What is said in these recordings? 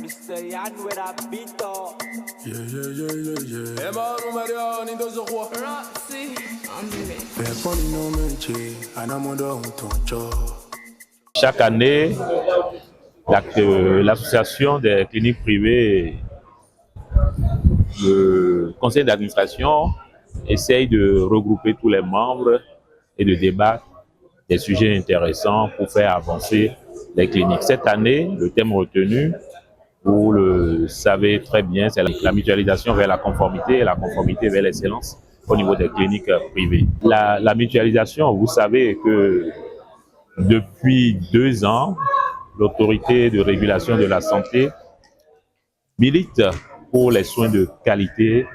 Mr. Yan with a beat. Chaque année, l'association des cliniques privées, le conseil d'administration essaye de regrouper tous les membres et de débattre des sujets intéressants pour faire avancer les cliniques. Cette année, le thème retenu, vous le savez très bien, c'est la mutualisation vers la conformité et la conformité vers l'excellence au niveau des cliniques privées. La mutualisation, vous savez que depuis 2 ans, l'autorité de régulation de la santé milite pour les soins de qualité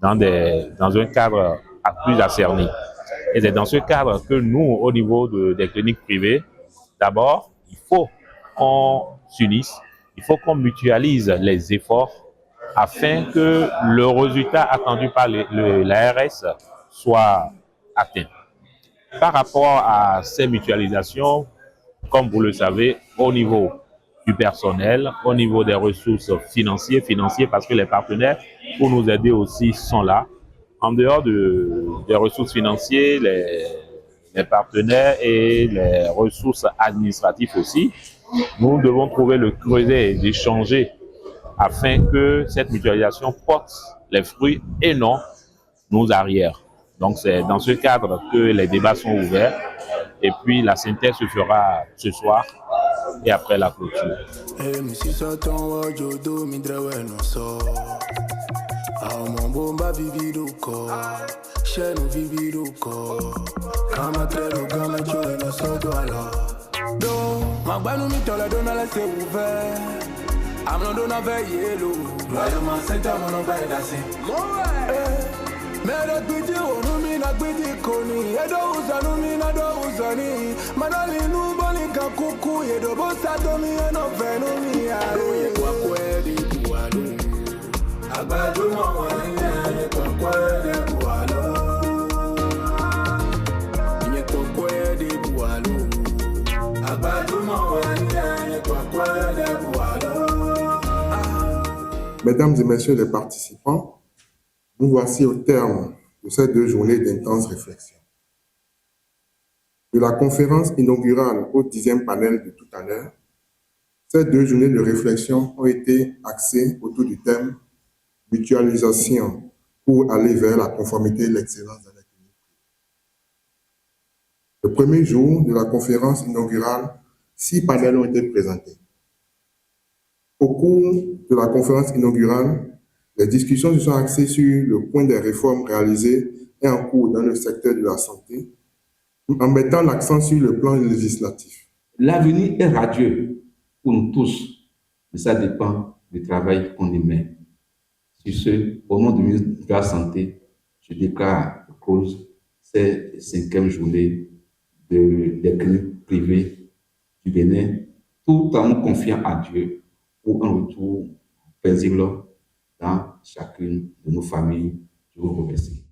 dans un cadre plus acerné. Et c'est dans ce cadre que nous, au niveau des cliniques privées, d'abord, il faut qu'on s'unisse, il faut qu'on mutualise les efforts afin que le résultat attendu par l'ARS soit atteint. Par rapport à ces mutualisations, comme vous le savez, au niveau du personnel, au niveau des ressources financières parce que les partenaires pour nous aider aussi sont là. En dehors des ressources financières, les partenaires et les ressources administratives aussi, nous devons trouver le creuset d'échanger afin que cette mutualisation porte les fruits et non nos arrières. Donc c'est dans ce cadre que les débats sont ouverts et puis la synthèse se fera ce soir et après la clôture. Mesdames et messieurs les participants, nous voici au terme de ces 2 journées d'intense réflexion. De la conférence inaugurale au 10e panel de tout à l'heure, ces 2 journées de réflexion ont été axées autour du thème « Mutualisation pour aller vers la conformité et l'excellence dans la clinique ». Le premier jour de la conférence inaugurale, 6 panels ont été présentés. Au cours de la conférence inaugurale, les discussions se sont axées sur le point des réformes réalisées et en cours dans le secteur de la santé, en mettant l'accent sur le plan législatif. L'avenir est radieux pour nous tous, mais ça dépend du travail qu'on y met. Sur ce, au nom du ministre de la Santé, je déclare close ces 5e journée des cliniques privées du Bénin, tout en nous confiant à Dieu pour un retour paisible dans chacune de nos familles. Je vous remercie.